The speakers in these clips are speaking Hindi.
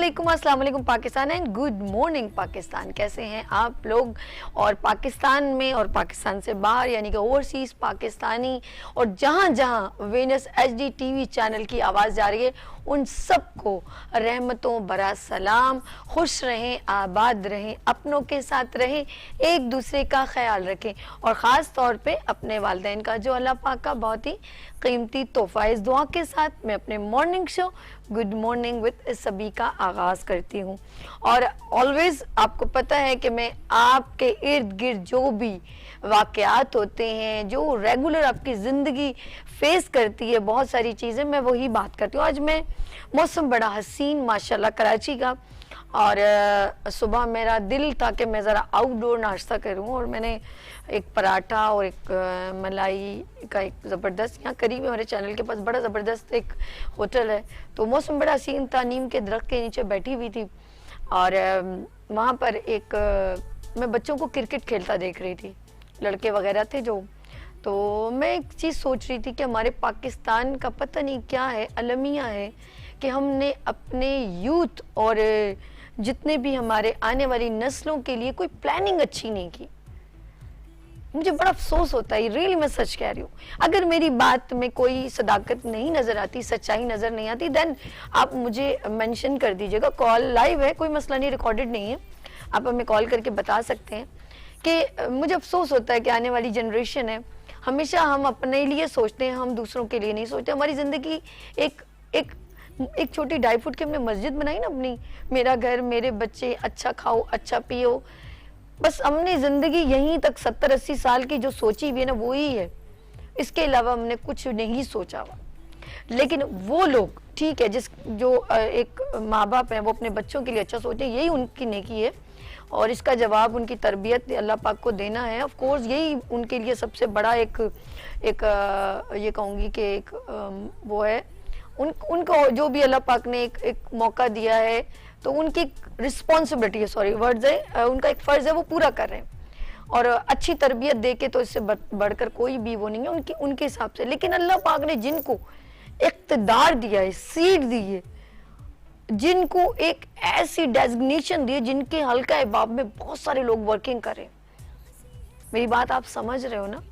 वालेकुम, अस्सलाम वालेकुम Pakistan and good morning Pakistan. कैसे हैं आप लोग? और पाकिस्तान में और पाकिस्तान से बाहर यानी कि ओवरसीज पाकिस्तानी और जहाँ जहाँ वेनस एचडी टीवी चैनल की आवाज़ जा रही है उन सबको रहमतों भरा सलाम। खुश रहें, आबाद रहें, अपनों के साथ रहें, एक दूसरे का ख्याल रखें और ख़ास तौर पे अपने वालिदैन का जो अल्लाह पाक का बहुत ही कीमती तोहफ़ा। इस दुआ के साथ मैं अपने morning show good morning with सभी का आगाज़ करती हूँ। और ऑलवेज़ आपको पता है कि मैं आपके इर्द गिर्द जो भी वाक़यात होते हैं, जो रेगुलर आपकी ज़िंदगी फेस करती है, बहुत सारी चीज़ें, मैं वही बात करती हूँ। आज मैं मौसम बड़ा हसीन माशाल्लाह कराची का, और सुबह मेरा दिल था कि मैं ज़रा आउटडोर नाश्ता करूं और मैंने एक पराठा और एक मलाई का एक ज़बरदस्त, यहाँ करीब है मेरे चैनल के पास बड़ा ज़बरदस्त एक होटल है, तो मौसम बड़ा हसीन था, नीम के दरख्त के नीचे बैठी हुई थी और वहाँ पर एक मैं बच्चों को क्रिकेट खेलता देख रही थी, लड़के वगैरह थे जो, तो मैं एक चीज़ सोच रही थी कि हमारे पाकिस्तान का पता नहीं क्या है, अलमिया है कि हमने अपने यूथ और जितने भी हमारे आने वाली नस्लों के लिए कोई प्लानिंग अच्छी नहीं की। मुझे बड़ा अफसोस होता है, रियली मैं सच कह रही हूँ। अगर मेरी बात में कोई सदाकत नहीं नज़र आती, सच्चाई नज़र नहीं आती, देन आप मुझे मेंशन कर दीजिएगा। कॉल लाइव है, कोई मसला नहीं, रिकॉर्डेड नहीं है, आप हमें कॉल करके बता सकते हैं कि मुझे अफसोस होता है कि आने वाली जनरेशन है, हमेशा हम अपने लिए सोचते हैं, हम दूसरों के लिए नहीं सोचते। हमारी ज़िंदगी एक छोटी 2.5 फुट की हमने मस्जिद बनाई ना अपनी, मेरा घर मेरे बच्चे, अच्छा खाओ अच्छा पियो, बस हमने ज़िंदगी यहीं तक 70-80 साल की जो सोची हुई है ना वो ही है, इसके अलावा हमने कुछ नहीं सोचा हुआ। लेकिन वो लोग ठीक है जो एक माँ बाप हैं वो अपने बच्चों के लिए अच्छा सोचते हैं, यही उनकी नेकी है और इसका जवाब उनकी तरबियत अल्लाह पाक को देना है। ऑफ कोर्स यही उनके लिए सबसे बड़ा एक ये कहूँगी कि एक वो है, उनको जो भी अल्लाह पाक ने एक मौका दिया है तो उनकी रिस्पॉन्सिबिलिटी है, सॉरी वर्ड्स है, उनका एक फ़र्ज़ है, वो पूरा कर रहे हैं और अच्छी तरबियत दे के तो इससे बढ़कर कोई भी वो नहीं है उनके हिसाब से। लेकिन अल्लाह पाक ने जिनको इक़्तिदार दिया है, सीट दी है, जिनको एक ऐसी डेजिग्नेशन दी है जिनके हल्का इबाब में बहुत सारे लोग वर्किंग कर रहे हैं, मेरी बात आप समझ रहे हो ना?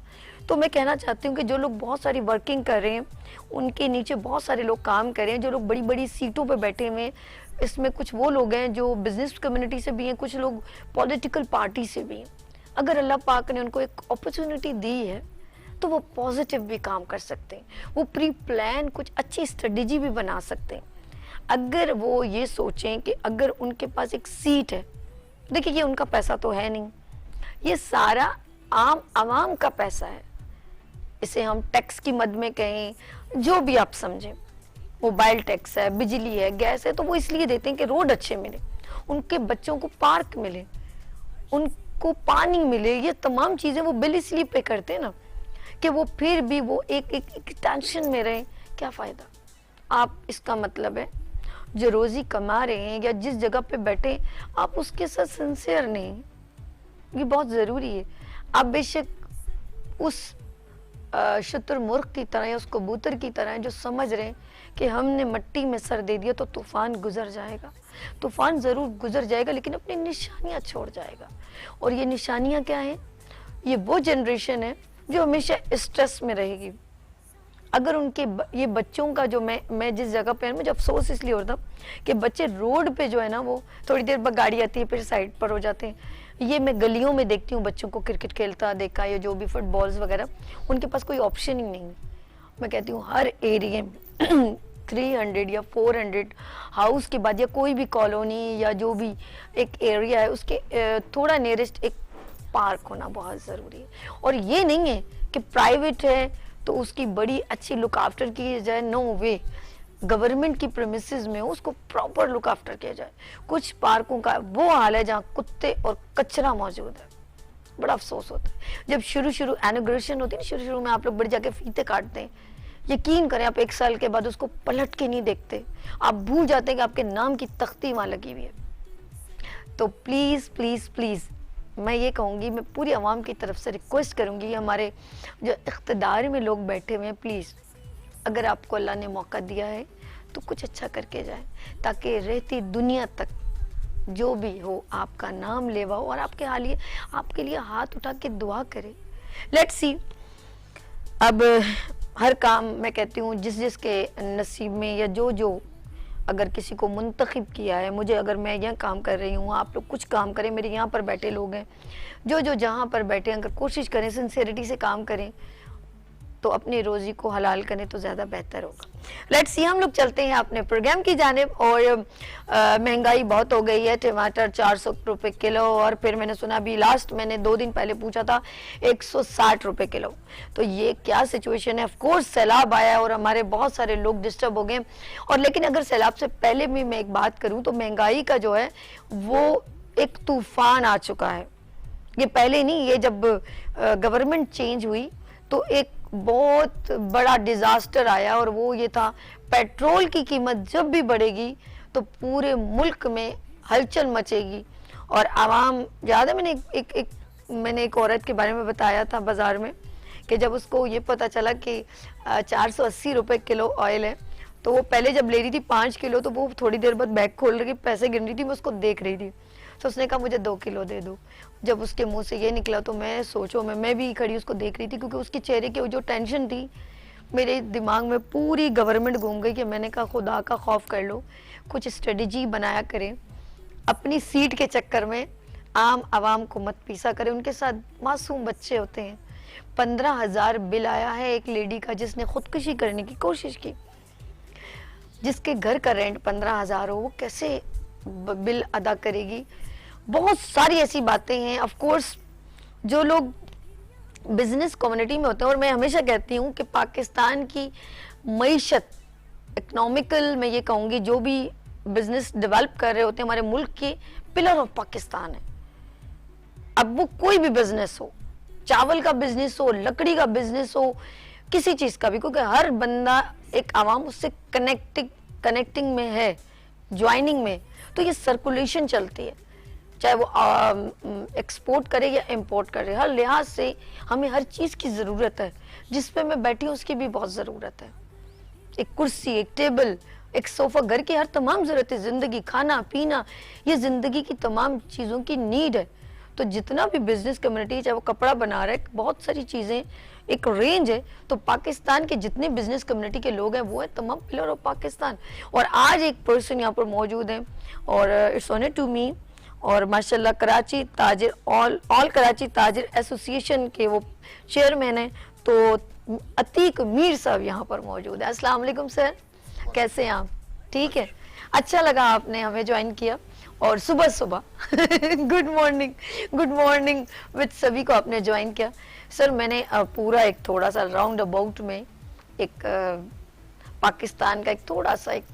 तो मैं कहना चाहती हूँ कि जो लोग बहुत सारी वर्किंग कर रहे हैं, उनके नीचे बहुत सारे लोग काम कर रहे हैं, जो लोग बड़ी बड़ी सीटों पे बैठे हुए हैं, इसमें कुछ वो लोग हैं जो बिजनेस कम्युनिटी से भी हैं, कुछ लोग पॉलिटिकल पार्टी से भी हैं। अगर अल्लाह पाक ने उनको एक अपॉर्चुनिटी दी है तो वो पॉजिटिव भी काम कर सकते हैं, वो प्री प्लान कुछ अच्छी स्ट्रेटेजी भी बना सकते हैं। अगर वो ये सोचें कि अगर उनके पास एक सीट है, देखिए ये उनका पैसा तो है नहीं, ये सारा आम आवाम का पैसा है, इसे हम टैक्स की मद में कहें, जो भी आप समझें, मोबाइल टैक्स है, बिजली है, गैस है, तो वो इसलिए देते हैं कि रोड अच्छे मिले, उनके बच्चों को पार्क मिले, उनको पानी मिले, ये तमाम चीज़ें वो बिल इसलिए पे करते हैं ना कि वो फिर भी वो एक टेंशन में रहे। क्या फ़ायदा? आप इसका मतलब है जो रोज़ी कमा रहे हैं या जिस जगह पे बैठे आप उसके साथ सिंसियर नहीं, ये बहुत ज़रूरी है। आप बेशक उस शुतुरमुर्ग की तरह या उस कबूतर की तरह जो समझ रहे हैं कि हमने मिट्टी में सर दे दिया तो तूफ़ान गुजर जाएगा, तूफ़ान ज़रूर गुजर जाएगा लेकिन अपनी निशानियाँ छोड़ जाएगा। और ये निशानियाँ क्या हैं? ये वो जनरेशन है जो हमेशा स्ट्रेस में रहेगी। अगर उनके ये बच्चों का जो मैं जिस जगह पे, मुझे अफसोस इसलिए होता कि बच्चे रोड पे जो है ना वो थोड़ी देर बाद गाड़ी आती है फिर साइड पर हो जाते हैं। ये मैं गलियों में देखती हूँ बच्चों को क्रिकेट खेलता देखा या जो भी फुटबॉल्स वगैरह, उनके पास कोई ऑप्शन ही नहीं। मैं कहती हूँ हर एरिया में 300 या 400 हाउस के बाद या कोई भी कॉलोनी या जो भी एक एरिया है उसके थोड़ा नियरेस्ट एक पार्क होना बहुत ज़रूरी है। और ये नहीं है कि प्राइवेट है तो उसकी बड़ी अच्छी लुक आफ्टर की जाए, नो वे, गवर्नमेंट की प्रेमिसेस में उसको प्रॉपर लुक आफ्टर किया जाए। कुछ पार्कों का वो हाल है जहाँ कुत्ते और कचरा मौजूद है, बड़ा अफसोस होता है। जब शुरू इनॉग्रेशन होती है ना, शुरू में आप लोग बड़ी जाके फीते काटते हैं, यकीन करें आप 1 साल के बाद उसको पलट के नहीं देखते, आप भूल जाते हैं कि आपके नाम की तख्ती वहाँ लगी हुई है। तो प्लीज़ प्लीज़ प्लीज़ मैं ये कहूँगी, मैं पूरी आवाम की तरफ से रिक्वेस्ट करूँगी, हमारे जो इख्तिदार में लोग बैठे हुए हैं, प्लीज़ अगर आपको अल्लाह ने मौका दिया है तो कुछ अच्छा करके जाएं, ताकि रहती दुनिया तक जो भी हो आपका नाम लेवा हो और आपके लिए हाथ उठा के दुआ करे। Let's see. अब हर काम मैं कहती हूँ जिस जिसके नसीब में, या जो जो अगर किसी को मुंतखब किया है, मुझे अगर मैं यह काम कर रही हूँ, आप लोग कुछ काम करें, मेरे यहाँ पर बैठे लोग हैं जो जो जहाँ पर बैठे हैं, अगर कोशिश करें, सिंसेरिटी से काम करें तो अपनी रोज़ी को हलाल करें तो ज़्यादा बेहतर होगा। लेट्स सी, हम लोग चलते हैं अपने प्रोग्राम की जानिब। और महंगाई बहुत हो गई है, टमाटर 400 रुपये किलो, और फिर मैंने सुना अभी लास्ट मैंने 2 दिन पहले पूछा था 160 रुपये किलो। तो ये क्या सिचुएशन है। ऑफ कोर्स सैलाब आया और हमारे बहुत सारे लोग डिस्टर्ब हो गए। और लेकिन अगर सैलाब से पहले भी मैं एक बात करूँ तो महंगाई का जो है वो एक तूफान आ चुका है। ये पहले नहीं, ये जब गवर्नमेंट चेंज हुई तो एक बहुत बड़ा डिजास्टर आया, और वो ये था पेट्रोल की कीमत जब भी बढ़ेगी तो पूरे मुल्क में हलचल मचेगी। और आवाम, ज़्यादा मैंने एक औरत के बारे में बताया था बाज़ार में कि जब उसको ये पता चला कि 480 रुपये किलो ऑयल है, तो वो पहले जब ले रही थी 5 किलो, तो वो थोड़ी देर बाद बैग खोल रही, पैसे गिन रही थी, मैं उसको देख रही थी, तो उसने कहा मुझे 2 किलो दे दो। जब उसके मुंह से ये निकला तो मैं सोचो, मैं भी खड़ी उसको देख रही थी, क्योंकि उसके चेहरे की जो टेंशन थी, मेरे दिमाग में पूरी गवर्नमेंट घूम गई कि मैंने कहा खुदा का खौफ कर लो, कुछ स्ट्रेटजी बनाया करें, अपनी सीट के चक्कर में आम आवाम को मत पीसा करें। उनके साथ मासूम बच्चे होते हैं। 15,000 बिल आया है एक लेडी का जिसने खुदकुशी करने की कोशिश की। जिसके घर का रेंट 15,000 हो, वो कैसे बिल अदा करेगी। बहुत सारी ऐसी बातें हैं। ऑफ कोर्स जो लोग बिजनेस कम्युनिटी में होते हैं, और मैं हमेशा कहती हूँ कि पाकिस्तान की मईशत इकोनॉमिकल, मैं ये कहूँगी, जो भी बिजनेस डेवलप कर रहे होते हैं हमारे मुल्क के पिलर ऑफ पाकिस्तान है। अब वो कोई भी बिजनेस हो, चावल का बिजनेस हो, लकड़ी का बिजनेस हो, किसी चीज़ का भी, क्योंकि हर बंदा एक आवाम उससे कनेक्टिंग में है, ज्वाइनिंग में, तो ये सर्कुलेशन चलती है, चाहे वो एक्सपोर्ट करे या इंपोर्ट करे। हर लिहाज से हमें हर चीज़ की ज़रूरत है। जिस पे मैं बैठी हूँ उसकी भी बहुत ज़रूरत है। एक कुर्सी, एक टेबल, एक सोफ़ा, घर की हर तमाम ज़रूरत है। ज़िंदगी, खाना पीना, ये ज़िंदगी की तमाम चीज़ों की नीड है। तो जितना भी बिजनेस कम्युनिटी, चाहे वो कपड़ा बना रहा है, बहुत सारी चीज़ें, एक रेंज है। तो पाकिस्तान के जितने बिजनेस कम्युनिटी के लोग हैं वो है तमाम पिलर ऑफ पाकिस्तान। और आज एक पर्सन यहाँ पर मौजूद हैं, और इट्स ऑनर टू मी, और माशाल्लाह कराची ताजिर ऑल कराची ताजिर एसोसिएशन के वो चेयरमैन हैं। तो अतीक मीर साहब यहाँ पर मौजूद है। अस्सलाम वालेकुम सर, कैसे हैं आप? ठीक है, अच्छा लगा आपने हमें ज्वाइन किया, और सुबह सुबह गुड मॉर्निंग विद सभी को आपने ज्वाइन किया। सर मैंने पूरा एक थोड़ा सा राउंड अबाउट में एक पाकिस्तान का एक थोड़ा सा एक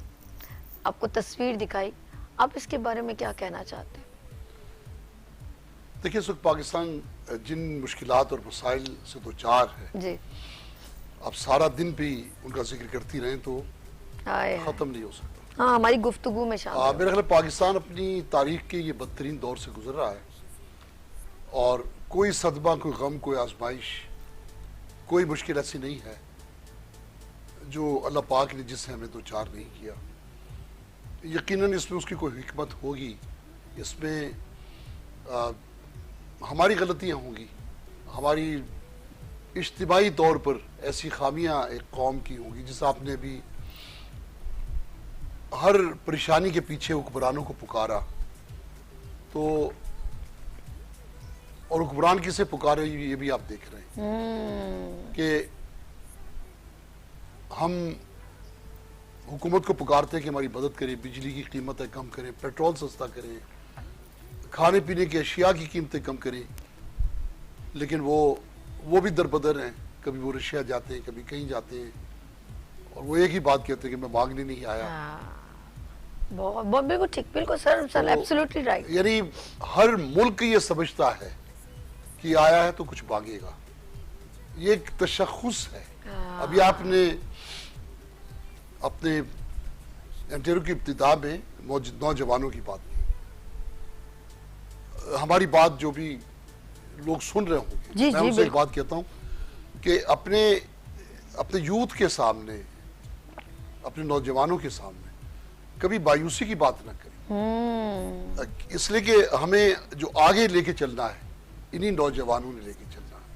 आपको तस्वीर दिखाई, आप इसके बारे में क्या कहना चाहते हैं? देखिए, इस वक्त पाकिस्तान जिन मुश्किलात और मसाइल से दो चार है जी, अब सारा दिन भी उनका जिक्र करती रहें तो खत्म नहीं हो सकता। हाँ, हमारी गुफ्तगू में शामिल। मेरा ख्याल पाकिस्तान अपनी तारीख के ये बदतरीन दौर से गुजर रहा है, और कोई सदमा, कोई गम, कोई आजमाइश, कोई मुश्किल ऐसी नहीं है जो अल्लाह पाक ने जिससे हमें दो चार नहीं किया। यकीनन इसमें उसकी कोई हिकमत होगी, इसमें हमारी गलतियां होंगी, हमारी इज्तिमाई तौर पर ऐसी खामियां एक कौम की होंगी। जिस आपने भी हर परेशानी के पीछे हुक्मरानों को पुकारा, तो और हुक्मरान किसे पुकारे ये भी आप देख रहे हैं कि हम हुकूमत को पुकारते हैं कि हमारी मदद करें, बिजली की कीमतें कम करें, पेट्रोल सस्ता करें, खाने पीने की अशिया की कीमतें कम करें, लेकिन वो भी दरबदर हैं। कभी वो रशिया जाते हैं, कभी कहीं जाते हैं, और वो एक ही बात कहते हैं कि मैं मांगने नहीं आया। बहुत बिल्कुल ठीक, बिल्कुल सर, एब्सोल्युटली राइट। यानी हर मुल्क ये समझता है कि आया है तो कुछ मांगेगा, ये एक तशख़्ख़ुस है। अभी आपने अपने इंटरव्यू की इब्तिदा में नौजवानों की बात की। हमारी बात जो भी लोग सुन रहे होंगे, मैं उनसे एक बात कहता हूं कि अपने यूथ के सामने, अपने नौजवानों के सामने कभी मायूसी की बात ना करें, इसलिए कि हमें जो आगे लेके चलना है इन्हीं नौजवानों ने लेके चलना है।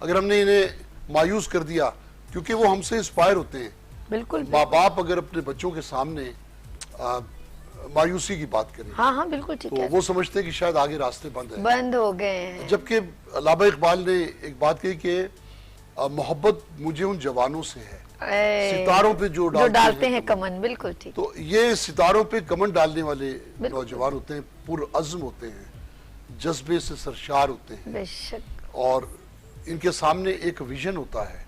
अगर हमने इन्हें मायूस कर दिया, क्योंकि वो हमसे इंस्पायर होते हैं, बिल्कुल माँ बाप अगर अपने बच्चों के सामने मायूसी की बात करें, हाँ हाँ बिल्कुल ठीक तो है, वो समझते हैं कि शायद आगे रास्ते बंद है। बंद हो गए हैं। जबकि अल्लामा इकबाल ने एक बात कही कि मोहब्बत मुझे उन जवानों से है सितारों पे जो डालते हैं कमन। बिल्कुल ठीक। तो ये सितारों पे कमन डालने वाले नौजवान होते हैं, पुरअज़्म होते हैं, जज्बे से सरशार होते हैं, बेशक। और इनके सामने एक विजन होता है,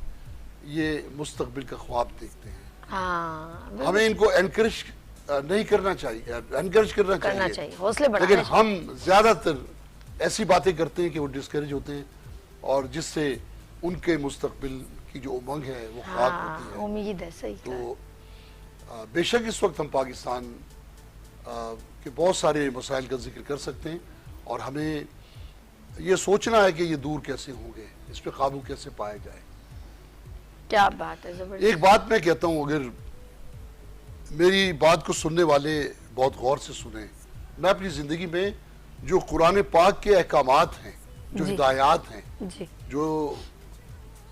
ये मुस्तकबिल का ख्वाब देखते हैं। हाँ, हमें इनको एनकरेज नहीं करना चाहिए, एनकरेज करना चाहिए, हौसले बढ़ाने लेकिन हम ज्यादातर ऐसी बातें करते हैं कि वो डिस्करेज होते हैं, और जिससे उनके मुस्तकबिल की जो उमंग है वो खाक होती है। उम्मीद है, सही तो बेशक इस वक्त हम पाकिस्तान के बहुत सारे मसाइल का जिक्र कर सकते हैं, और हमें ये सोचना है कि ये दूर कैसे होंगे, इस पे काबू कैसे पाया जाए। क्या बात है, जबरदस्त। एक बात मैं कहता हूँ, अगर मेरी बात को सुनने वाले बहुत गौर से सुने, मैं अपनी जिंदगी में जो कुरान पाक के अहकामात हैं, जो हिदायत हैं, जो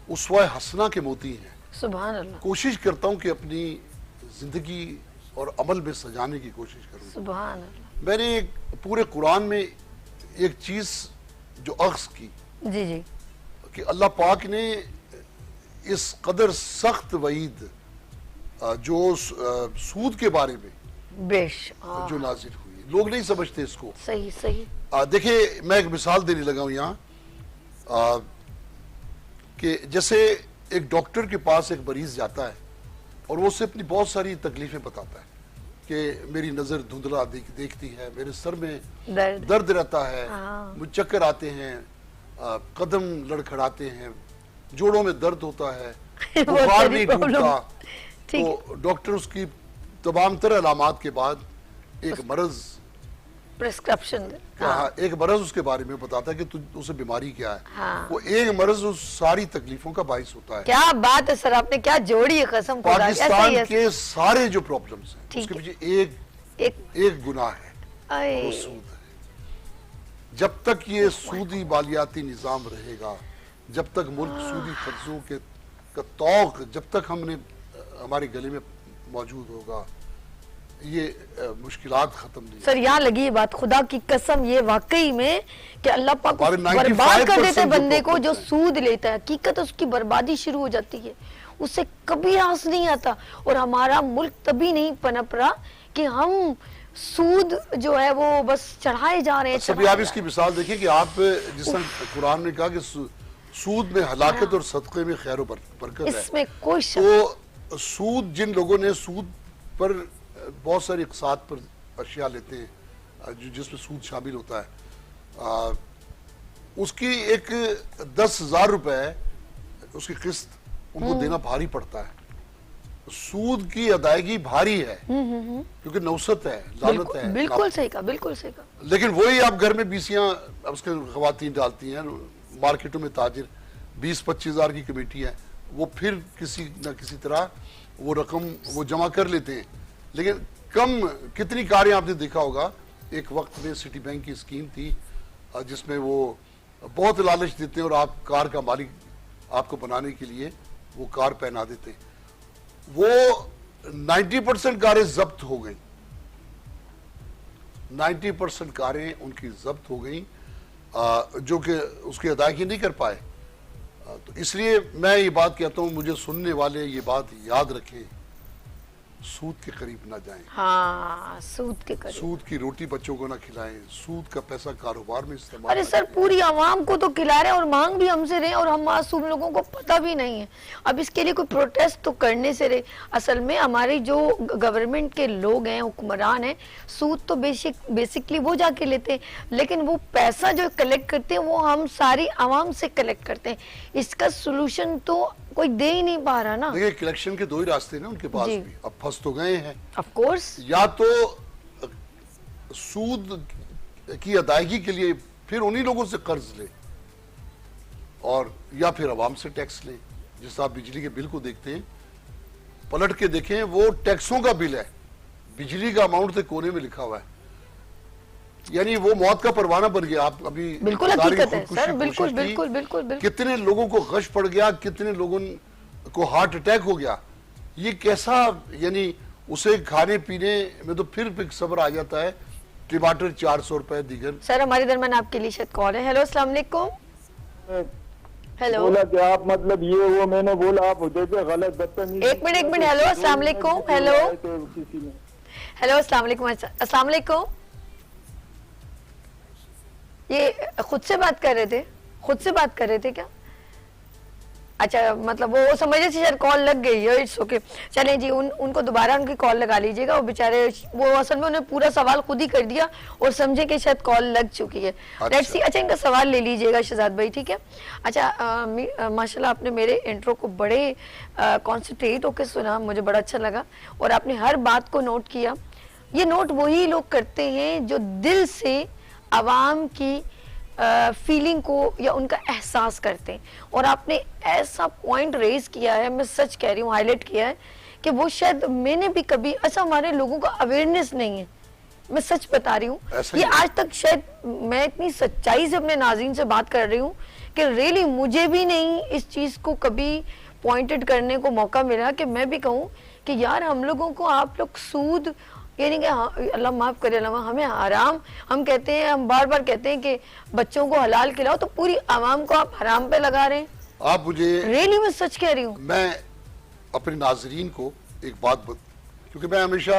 उसवा हसना के मोती हैं, सुभान अल्लाह, कोशिश करता हूँ कि अपनी जिंदगी और अमल में सजाने की कोशिश करूँ। सुभान अल्लाह। मैंने पूरे कुरान में एक चीज जो अख्ज़ की जी जी, कि अल्लाह पाक ने इस कदर सख्त वईद जो सूद के बारे में जो नाजिल हुई, लोग नहीं समझते इसको। सही सही। देखिए, मैं एक मिसाल देने लगा हूँ यहाँ कि जैसे एक डॉक्टर के पास एक मरीज जाता है और वो उससे अपनी बहुत सारी तकलीफें बताता है कि मेरी नज़र धुंधला देखती है, मेरे सर में दर्द रहता है, मुझे चक्कर आते हैं, कदम लड़खड़ाते हैं, जोड़ों में दर्द होता है, बुखार नहीं टूटता। तो डॉक्टर उसकी तमाम तरह अलामात के बाद एक मरज प्रिस्क्रिप्शन, एक मरज उसके बारे में बताता है कि उसे बीमारी क्या है। वो एक मरज उस सारी तकलीफों का बाइस होता है। क्या बात है सर, आपने क्या जोड़ी है कसम खुदा। पाकिस्तान के सारे जो प्रॉब्लम्स हैं उसके पीछे एक गुनाह है, वो सूद है। जब तक ये सूदी मालियाती निजाम रहेगा, जब तक मुल्क सूदी कर्जों के तौक जब तक हमारे गले में मौजूद होगा, ये मुश्किलात खत्म नहीं। सर यहाँ लगी ये बात खुदा की कसम, ये वाकई में कि अल्लाह पाक बर्बाद कर देते बंदे को जो सूद लेता है, हकीकत उसकी बर्बादी शुरू हो जाती है, उससे कभी रास नहीं आता। और हमारा मुल्क तभी नहीं पनप रहा कि हम सूद जो है वो बस चढ़ाए जा रहे हैं। सभी आप इसकी मिसाल देखिए कि आप जिस तरह कुरान ने कहा कि सूद में हलाकत और सदक़े में खैर बरकत है, इसमें कोई शक। तो सूद, जिन लोगों ने सूद पर बहुत सारी इक़्साद पर अशिया लेते हैं जिसमें सूद शामिल होता है, उसकी एक 10,000 रुपए उसकी किस्त उनको देना भारी पड़ता है। सूद की अदायगी भारी है क्योंकि नौसत है, लानत है। बिल्कुल सही कहा, बिल्कुल सही कहा। लेकिन वही आप घर में बीसियां उसके खवातीन डालती हैं, मार्केटों में ताजिर 20-25 हज़ार की कमेटी है, वो फिर किसी न किसी तरह वो रकम वो जमा कर लेते हैं। लेकिन कितनी कारें आपने देखा होगा, एक वक्त में सिटी बैंक की स्कीम थी जिसमें वो बहुत लालच देते हैं और आप कार का मालिक आपको बनाने के लिए वो कार पहना देते हैं। वो 90% कारें जब्त हो गई, 90% कारें उनकी जब्त हो गई जो कि उसकी अदायगी नहीं कर पाए। तो इसलिए मैं ये बात कहता हूँ, मुझे सुनने वाले ये बात याद रखें, सूद के करीब ना जाएं। हाँ, सूद के करीब। सूद की रोटी बच्चों को ना खिलाएं, सूद का पैसा कारोबार में इस्तेमाल। अरे सर, पूरी आवाम को तो खिला रहे हैं और मांग भी हमसे रहे और हम मासूम लोगों को पता भी नहीं है। अब इसके लिए कोई प्रोटेस्ट तो करने से रहे। असल में हमारे जो गवर्नमेंट के लोग हैं, हुक्मरान हैं, सूद तो बेसिकली वो जाके लेते हैं, लेकिन वो पैसा जो कलेक्ट करते हैं वो हम सारी आवाम से कलेक्ट करते हैं। इसका सोल्यूशन तो कोई दे ही नहीं पा रहा ना। देखिए, कलेक्शन के दो ही रास्ते ना उनके पास भी, अब फंस तो गए हैं। ऑफ कोर्स, या तो सूद की अदायगी के लिए फिर उन्हीं लोगों से कर्ज ले, और या फिर अवाम से टैक्स ले। जिस आप बिजली के बिल को देखते हैं, पलट के देखें वो टैक्सों का बिल है, बिजली का अमाउंट तो कोने में लिखा हुआ है। यानी वो मौत का परवाना बन गया। आप अभी बिल्कुल बता रही हकीकत है खुदकुशी सर, बिल्कुल कोशिश की, बिल्कुल बिल्कुल बिल्कुल। कितने लोगों को गश पड़ गया, कितने लोगों को हार्ट अटैक हो गया। ये कैसा, यानी उसे खाने पीने में तो फिर सब्र आ जाता है। टमाटर 400 रुपए दीगर। सर हमारे दरमियान आपके लिए शायद कॉल है। हेलो अस्सलाम वालेकुम। हेलो बोला कि आप मतलब ये वो मैंने बोला आप जैसे गलत बदतमीजी। एक मिनट। हेलो अस्सलाम वालेकुम। हेलो तो किसी ने हेलो अस्सलाम वालेकुम। अस्सलाम वालेकुम। ये खुद से बात कर रहे थे? खुद से बात कर रहे थे क्या? अच्छा, मतलब वो समझे थी शायद कॉल लग गई है। It's okay. चलें जी, उनको दोबारा उनकी कॉल लगा लीजिएगा। वो बेचारे, वो असल में उन्हें पूरा सवाल खुद ही कर दिया और समझे कि शायद कॉल लग चुकी है। Let's see. अच्छा, इनका सवाल ले लीजिएगा शहजाद भाई, ठीक है? अच्छा, माशाल्लाह आपने मेरे इंट्रो को बड़े कॉन्सेंट्रेट होकर सुना, मुझे बड़ा अच्छा लगा और आपने हर बात को नोट किया। ये नोट वही लोग करते हैं जो दिल से आवाम की फीलिंग को या उनका एहसास करते हैं। और आपने ऐसा पॉइंट रेज किया है, मैं सच कह रही हूँ, हाईलाइट किया है कि वो शायद मैंने भी कभी, ऐसा हमारे लोगों का अवेयरनेस नहीं है, मैं सच बता रही हूँ। ये आज तक शायद मैं इतनी सच्चाई से अपने नाज़रीन से बात कर रही हूँ कि रियली मुझे भी नहीं इस चीज़ को कभी पॉइंटेड करने को मौका मिला कि मैं भी कहूँ कि यार हम लोगों को आप लोग सूद, यानी कि अल्लाह माफ़ करे, अल्लाह हमें हराम, हम कहते हैं, हम बार बार कहते हैं कि बच्चों को हलाल खिलाओ, तो पूरी आवाम को आप हराम पे लगा रहे हैं। आप मुझे रियली मैं सच कह रही हूँ। मैं अपने नाजरीन को एक बात क्योंकि मैं हमेशा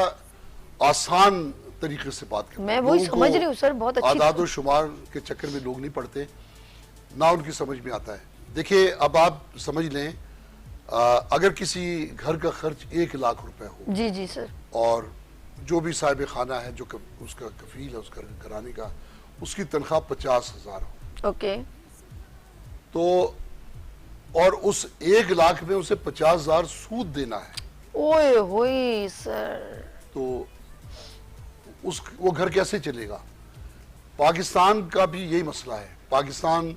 आसान तरीके से बात करता हूं, मैं वही समझ रही हूँ सर, बहुत अच्छी आदाद और शुमार के चक्कर में लोग नहीं पड़ते, ना उनकी समझ में आता है। देखिए, अब आप समझ लें, अगर किसी घर का खर्च 1 लाख रुपए हो, जी जी सर, और जो भी साहिब खाना है, जो उसका कफील है उसका घराने का, उसकी तनख्वाह 50,000 हो, ओके, तो और उस 1 लाख में उसे 50,000 सूद देना है, ओए होए सर, तो वो घर कैसे चलेगा? पाकिस्तान का भी यही मसला है। पाकिस्तान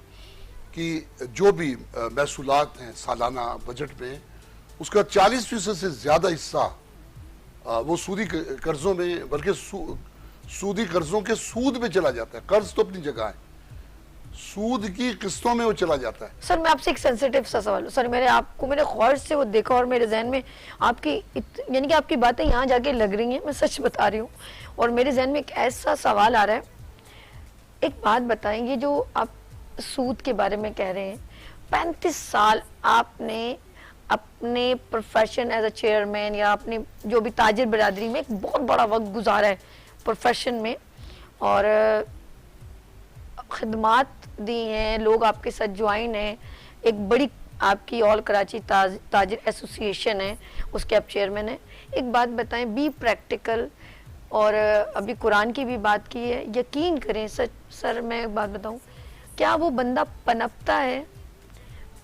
की जो भी महसूलात हैं सालाना बजट में, उसका 40% से ज्यादा हिस्सा वो सूदी कर्जों में, बल्कि सूदी कर्जों के सूद में चला जाता है। कर्ज तो अपनी जगह है, सूद की किस्तों में वो चला जाता है। सर मैं आपसे एक सेंसिटिव सा सवाल, सर मैंने गौर से वो देखा और मेरे जहन में आपकी यानी कि आपकी बातें यहाँ जाके लग रही हैं, मैं सच बता रही हूँ, और मेरे जहन में एक ऐसा सवाल आ रहा है। एक बात बताएंगे, जो आप सूद के बारे में कह रहे हैं, 35 साल आपने अपने प्रोफेशन एज अ चेयरमैन या अपने जो भी ताजिर बिरादरी में एक बहुत बड़ा वक्त गुजारा है प्रोफेशन में, और खिदमात दी हैं, लोग आपके साथ ज्वाइन हैं, एक बड़ी आपकी ऑल कराची ताजिर एसोसिएशन है, उसके आप चेयरमैन हैं। एक बात बताएं, बी प्रैक्टिकल, और अभी कुरान की भी बात की है, यकीन करें सर मैं एक बात बताऊं, क्या वो बंदा पनपता है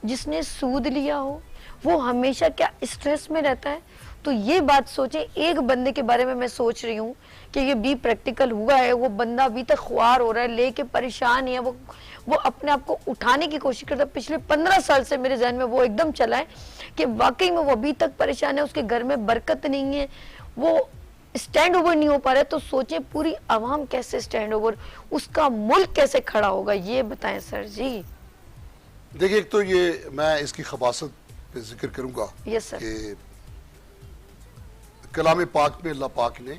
जिसने सूद लिया हो? वो हमेशा क्या स्ट्रेस में रहता है? तो ये बात सोचें, एक बंदे के बारे में मैं सोच रही हूँ कि ये बी प्रैक्टिकल हुआ है, वो बंदा अभी तक ख्वार हो रहा है, लेके परेशान है, वो अपने आप को उठाने की कोशिश करता है। पिछले 15 साल से मेरे जहन में वो एकदम चला है कि वाकई में वो अभी तक परेशान है, उसके घर में बरकत नहीं है, वो स्टैंड ओवर नहीं हो पा रहा है। तो सोचें पूरी आवाम कैसे स्टैंड ओवर, उसका मुल्क कैसे खड़ा होगा, ये बताएं सर जी। देखिए, एक तो ये मैं इसकी खबासत पे जिक्र करूंगा। Yes sir. कि कलाम पाक में अल्लाह पाक ने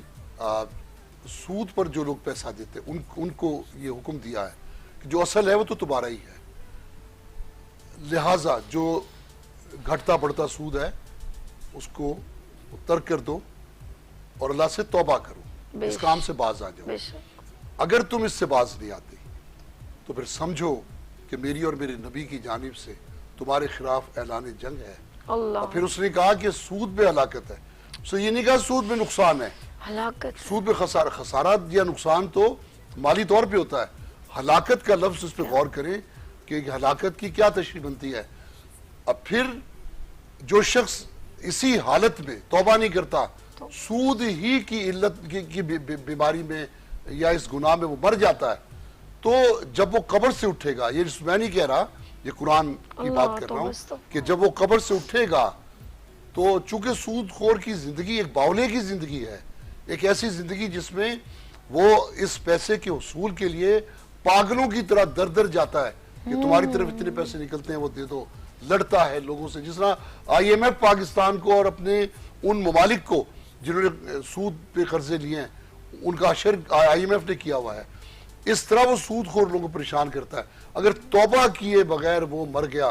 सूद पर जो लोग पैसा देते उनको ये हुक्म दिया है कि जो असल है वो तो तुम्हारा ही है, लिहाजा जो घटता बढ़ता सूद है उसको तर्क कर दो और अल्लाह से तौबा करो, इस काम से बाज आ जाओ। अगर तुम इससे बाज नहीं आते तो फिर समझो कि मेरी और मेरे नबी की जानिब से तुम्हारे खिलाफ ऐलान जंग है। और फिर उसने कहा कि सूद में हलाकत है, उसने ये नहीं कहा सूद में नुकसान है। हलाकत, सूद में खसारा या नुकसान तो माली तौर पे होता है। हलाकत का लफ्ज उस पर गौर करें कि हलाकत की क्या तशरीह बनती है। अब फिर जो शख्स इसी हालत में तौबा नहीं करता, सूद ही की इल्लत की बीमारी में या इस गुनाह में वो मर जाता है, तो जब वो कब्र से उठेगा, ये मैं नहीं कह रहा, ये कुरान की बात कर रहा हूँ, कि जब वो कब्र से उठेगा तो चूंकि सूदखोर की जिंदगी एक बावले की जिंदगी है, एक ऐसी जिंदगी जिसमें वो इस पैसे के उसूल के लिए पागलों की तरह दर दर जाता है कि तुम्हारी तरफ इतने पैसे निकलते हैं वो दे दो, लड़ता है लोगों से। जिस तरह IMF पाकिस्तान को और अपने उन ममालिक को जिन्होंने सूद पे कर्जे लिए हैं उनका हशर IMF ने किया हुआ है, इस तरह वो सूदखोर लोगों को परेशान करता है। अगर तौबा किए बगैर वो मर गया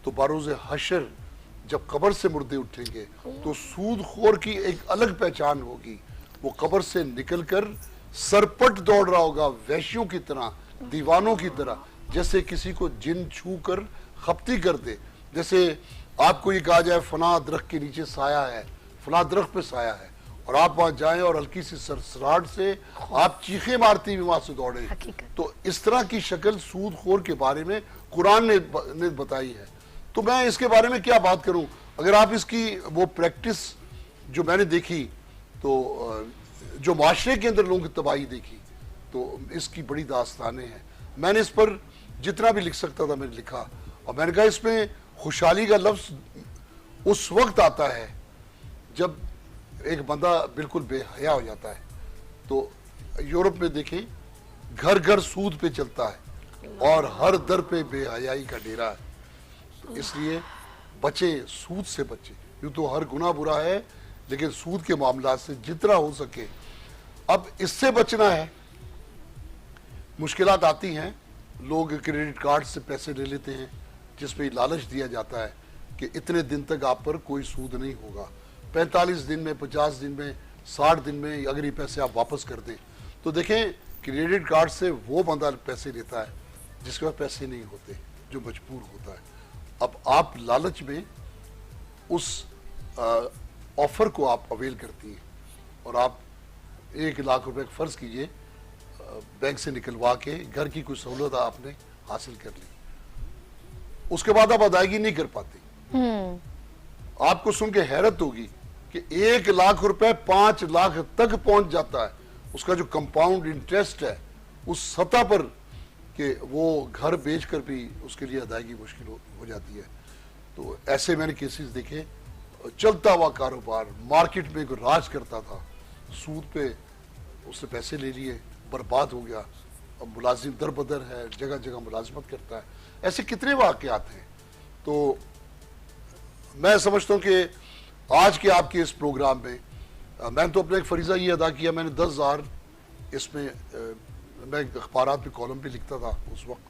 तो बारोज़े हशर जब कब्र से मुर्दे उठेंगे तो सूदखोर की एक अलग पहचान होगी। वो कब्र से निकलकर सरपट दौड़ रहा होगा वैश्यों की तरह, दीवानों की तरह, जैसे किसी को जिन छू कर खपती कर दे। जैसे आपको ये कहा जाए फना दरख्त के नीचे साया है, फना दरख्त पे साया है, और आप वहां जाएं और हल्की सी सरसराहट से आप चीखें मारती हुई वहां से दौड़े, तो इस तरह की शक्ल सूदखोर के बारे में कुरान ने बताई है। तो मैं इसके बारे में क्या बात करूं, अगर आप इसकी वो प्रैक्टिस जो मैंने देखी, तो जो माशरे के अंदर लोगों की तबाही देखी, तो इसकी बड़ी दास्तानें हैं। मैंने इस पर जितना भी लिख सकता था मैंने लिखा, और मैंने कहा इसमें खुशहाली का लफ्ज उस वक्त आता है जब एक बंदा बिल्कुल बेहया हो जाता है। तो यूरोप में देखें, घर घर सूद पे चलता है और हर दर पे बेहयाई का डेरा है। तो इसलिए बचे, सूद से बचे। यूं तो हर गुनाह बुरा है, लेकिन सूद के मामला से जितना हो सके अब इससे बचना है। मुश्किलात आती हैं, लोग क्रेडिट कार्ड से पैसे ले लेते हैं जिसमें लालच दिया जाता है कि इतने दिन तक आप पर कोई सूद नहीं होगा, 45 दिन में, 50 दिन में, 60 दिन में अगर ये पैसे आप वापस कर दें। तो देखें, क्रेडिट कार्ड से वो बंदा पैसे लेता है जिसके पास पैसे नहीं होते, जो मजबूर होता है। अब आप लालच में उस ऑफर को आप अवेल करती हैं और आप 1 लाख रुपए फर्ज कीजिए बैंक से निकलवा के घर की कोई सहूलत आपने हासिल कर ली, उसके बाद आप अदायगी नहीं कर पाती। आपको सुन के हैरत होगी कि 1 लाख रुपए 5 लाख तक पहुंच जाता है। उसका जो कंपाउंड इंटरेस्ट है उस सतह पर कि वो घर बेचकर भी उसके लिए अदायगी मुश्किल हो जाती है। तो ऐसे मैंने केसेस देखे, चलता हुआ कारोबार, मार्केट में कोई राज करता था, सूद पे उससे पैसे ले लिए, बर्बाद हो गया, अब मुलाजिम दर बदर है, जगह जगह मुलाजमत करता है। ऐसे कितने वाकयात हैं। तो मैं समझता हूँ कि आज के आपके इस प्रोग्राम में मैंने तो अपना एक फरीज़ा ये अदा किया, मैंने 10,000 इसमें मैं अखबारात में कॉलम भी लिखता था उस वक्त,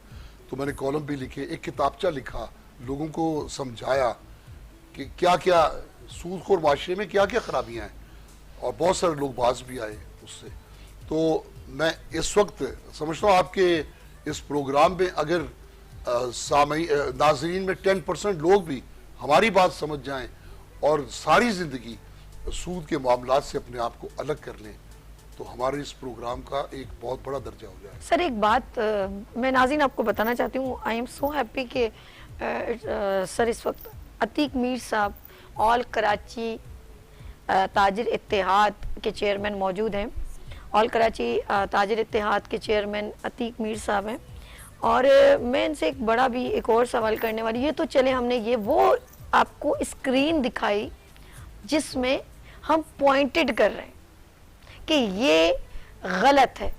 तो मैंने कॉलम भी लिखे, एक किताबचा लिखा, लोगों को समझाया कि क्या क्या सूदखोर माशरे में क्या क्या खराबियाँ हैं, और बहुत सारे लोग बाज भी आए उससे। तो मैं इस वक्त समझता हूँ आपके इस प्रोग्राम में अगर नाज़रीन में 10% लोग भी हमारी बात समझ जाएं और सारी ज़िंदगी सूद के मामलात से अपने आप को अलग कर लें, तो हमारे इस प्रोग्राम का एक बहुत बड़ा दर्जा हो जाए। सर एक बात मैं नाज़रीन आपको बताना चाहती हूँ, आई एम सो हैप्पी कि सर इस वक्त अतीक मीर साहब ऑल कराची ताजिर इत्तेहाद के चेयरमैन मौजूद हैं। ऑल कराची ताजिर इत्तेहाद के चेयरमैन अतीक मीर साहब हैं, और मैं इनसे एक और सवाल करने वाली। ये तो चले हमने ये वो आपको स्क्रीन दिखाई जिसमें हम पॉइंटेड कर रहे हैं कि ये गलत है,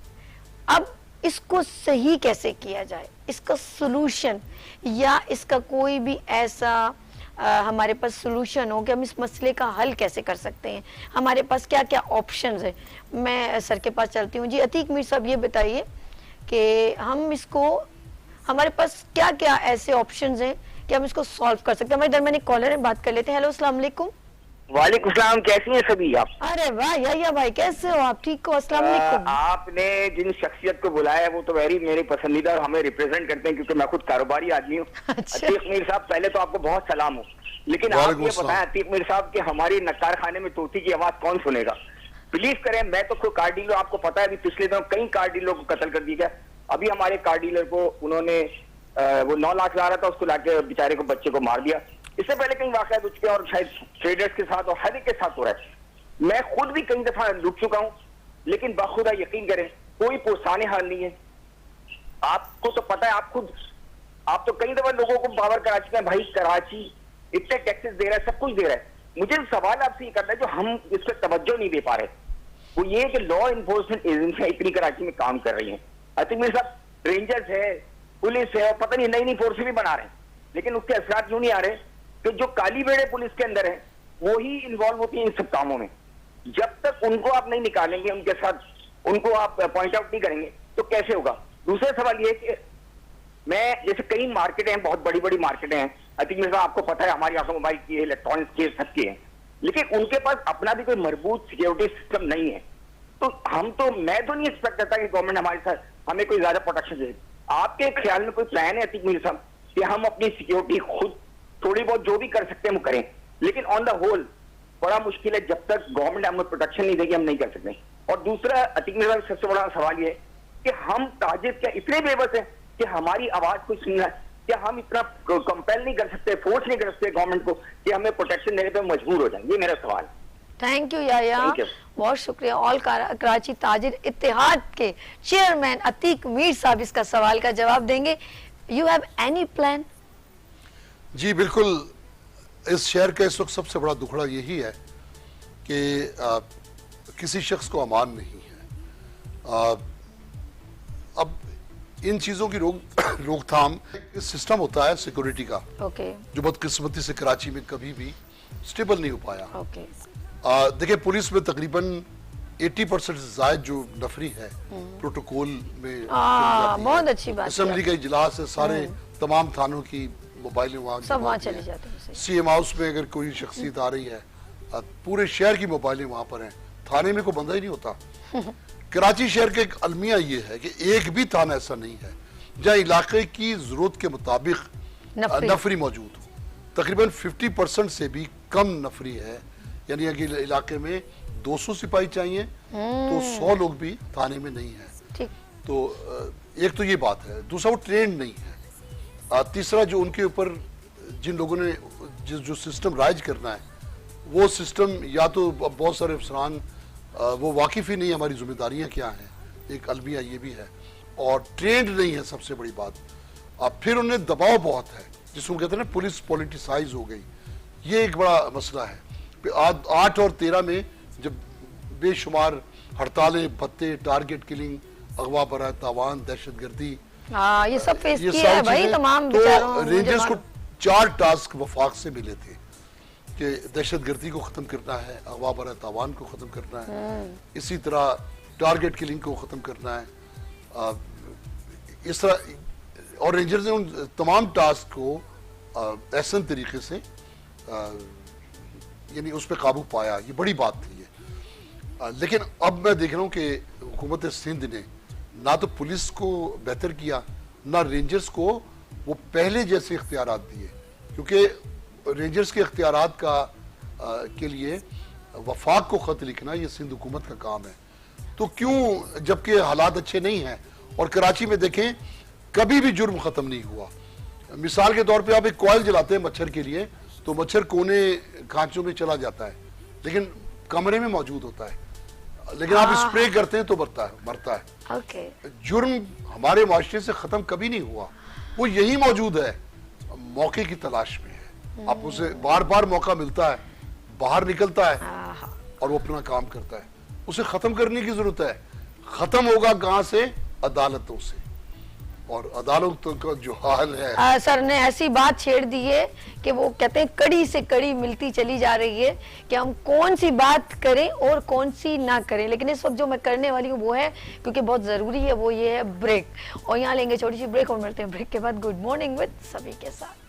अब इसको सही कैसे किया जाए, इसका सलूशन या इसका कोई भी ऐसा हमारे पास सलूशन हो कि हम इस मसले का हल कैसे कर सकते हैं, हमारे पास क्या क्या ऑप्शंस है। मैं सर के पास चलती हूँ। जी अतीक मीर साहब, ये बताइए कि हम इसको, हमारे पास क्या क्या ऐसे ऑप्शंस हैं कि हम इसको सॉल्व कर सकते हैं। हमारे दरमियान एक कॉलर है, बात कर लेते हैं। हेलो, अस्सलाम वालेकुम। वालेकुम सलाम, कैसी हैं सभी आप? अरे वाह या भाई, कैसे हो आप? ठीक हो? अस्सलाम वालेकुम। आपने जिन शख्सियत को बुलाया है वो तो वेरी मेरे पसंदीदा और हमें रिप्रेजेंट करते हैं, क्योंकि मैं खुद कारोबारी आदमी हूँ। अच्छा। अतीक मीर साहब, पहले तो आपको बहुत सलाम हो, लेकिन आप ये बताएं अतीक मीर साहब कि हमारी नक्कार खाने में तोती की आवाज कौन सुनेगा? बिलीव करें, मैं तो खुद कार डीलर, आपको पता है अभी पिछले दिनों कई कार डीलरों को कत्ल कर दिया गया। अभी हमारे कार डीलर को उन्होंने वो 9 लाख ला रहा था, उसको लाके बेचारे को, बच्चे को मार दिया। इससे पहले कई वाकयात हो चुके हैं और शायद ट्रेडर्स के साथ और हर एक के साथ हो रहा है। मैं खुद भी कई दफा लुट चुका हूं, लेकिन बाखुदा यकीन करें कोई पुरसाने हाल नहीं है। आपको तो पता है, आप तो कई दफा लोगों को बावर करा चुके हैं, भाई कराची इतने टैक्सेस दे रहा है, सब कुछ दे रहा है, मुझे सवाल आपसे ये करना है, जो हम इस पर तवज्जो नहीं दे पा रहे, वो ये है कि लॉ इन्फोर्समेंट एजेंसियां इतनी कराची में काम कर रही हैं। आई थिंक मेरे साथ रेंजर्स है, पुलिस है, और पता नहीं नई नई फोर्सें भी बना रहे हैं, लेकिन उसके असरात क्यों नहीं आ रहे कि जो काली बेड़े पुलिस के अंदर है वो ही इन्वॉल्व होती है इन सब कामों में। जब तक उनको आप नहीं निकालेंगे, उनके साथ उनको आप पॉइंट आउट नहीं करेंगे, तो कैसे होगा? दूसरा सवाल ये है कि मैं, जैसे कई मार्केटें हैं, बहुत बड़ी बड़ी मार्केटें हैं, आई थिंक मेरे साथ आपको पता है, हमारी ऑटोमोबाइल की, इलेक्ट्रॉनिक्स के, सबके हैं, लेकिन उनके पास अपना भी कोई मजबूत सिक्योरिटी सिस्टम नहीं है। तो मैं तो नहीं एक्सपेक्ट करता कि गवर्नमेंट हमारे साथ हमें कोई ज्यादा प्रोटेक्शन दे। आपके ख्याल में कोई प्लान है अतीक मीर साहब कि हम अपनी सिक्योरिटी खुद थोड़ी बहुत जो भी कर सकते हैं वो करें? लेकिन ऑन द होल बड़ा मुश्किल है, जब तक गवर्नमेंट हमें प्रोटेक्शन नहीं देगी हम नहीं कर सकते। और दूसरा अतीक मीर साहब, सबसे बड़ा सवाल ये है कि हम ताजिर क्या इतने बेबस हैं कि हमारी आवाज को सुनना, क्या हम इतना कंपेल नहीं कर सकते, फोर्स नहीं कर सकते गवर्नमेंट को कि हमें प्रोटेक्शन देने पे मजबूर हो जाए? ये मेरा सवाल। थैंक यू याया, बहुत शुक्रिया। ऑल कराची ताजिर इत्तेहाद के चेयरमैन अतीक मीर साहब इसका सवाल का जवाब देंगे। You have any plan? जी बिल्कुल, इस शहर का इस वक्त सबसे बड़ा दुखड़ा यही है कि किसी शख्स को अमान नहीं है। अब इन चीज़ों की रोकथाम सिस्टम होता है सिक्योरिटी का, जो बदकिस्मती से कराची में कभी भी स्टेबल नहीं हो पाया। देखिए, पुलिस में तकरीबन 80% से ज्यादा जो नफरी है प्रोटोकॉल में बहुत अच्छी बात। असेंबली का इजलास है, सारे तमाम थानों की मोबाइलें वहाँ चली जाती हैं। CM हाउस में अगर कोई शख्सियत आ रही है, पूरे शहर की मोबाइलें वहाँ पर हैं, थाने में कोई बंदा ही नहीं होता। कराची शहर का एक अलमिया ये है कि एक भी थाना ऐसा नहीं है जहाँ इलाके की जरूरत के मुताबिक नफरी मौजूद हो। तकरीबन 50% से भी कम नफरी है, यानी अगर इलाके में 200 सिपाही चाहिए तो 100 लोग भी थाने में नहीं है। तो एक तो ये बात है, दूसरा वो ट्रेंड नहीं है, तीसरा जो उनके ऊपर जिन लोगों ने जो सिस्टम राइज करना है वो सिस्टम, या तो बहुत सारे अफसरान वो वाकिफ ही नहीं है हमारी जिम्मेदारियां क्या हैं, एक अलमिया ये भी है, और ट्रेंड नहीं है सबसे बड़ी बात। अब फिर उन्हें दबाव बहुत है, जिसको कहते हैं ना पुलिस पॉलिटिसाइज हो गई, ये एक बड़ा मसला है। 8 और 13 में जब बेशुमार हड़तालें, भत्ते, टारगेट किलिंग, अगवा बरा तावान, दहशतगर्दी, ये सब फेस किया है भाई तमाम बेचारों। तो रेंजर्स को 4 टास्क वफाक से मिले थे कि दहशतगर्दी को खत्म करना है, अगवा बरा तावान को खत्म करना है, इसी तरह टारगेट किलिंग को खत्म करना है, इस तरह। और रेंजर्स ने उन तमाम टास्क को ऐसे तरीके से यानी उस पर काबू पाया, ये बड़ी बात थी ये। लेकिन अब मैं देख रहा हूँ कि हुकूमत सिंध ने ना तो पुलिस को बेहतर किया, ना रेंजर्स को वो पहले जैसे इख्तियारात दिए, क्योंकि रेंजर्स के इख्तियारात के लिए वफाक को खत लिखना ये सिंध हुकूमत का काम है। तो क्यों, जबकि हालात अच्छे नहीं हैं। और कराची में देखें, कभी भी जुर्म खत्म नहीं हुआ। मिसाल के तौर पे आप एक कॉइल जलाते हैं मच्छर के लिए, तो मच्छर कोने खांचों में चला जाता है, लेकिन कमरे में मौजूद होता है, लेकिन आप स्प्रे करते हैं तो मरता है। जुर्म हमारे माशरे से खत्म कभी नहीं हुआ, वो यही मौजूद है, मौके की तलाश में है। आप उसे बार बार मौका मिलता है, बाहर निकलता है और वो अपना काम करता है। उसे खत्म करने की जरूरत है। खत्म होगा कहां से? अदालतों से। और अदालतों का जो हाल है, सर ने ऐसी बात छेड़ दी है कि वो कहते हैं कड़ी से कड़ी मिलती चली जा रही है कि हम कौन सी बात करें और कौन सी ना करें। लेकिन इस वक्त जो मैं करने वाली हूँ वो है, क्योंकि बहुत जरूरी है, वो ये है ब्रेक। और यहाँ लेंगे छोटी सी ब्रेक और मिलते हैं ब्रेक के बाद गुड मॉर्निंग विद सभी के साथ।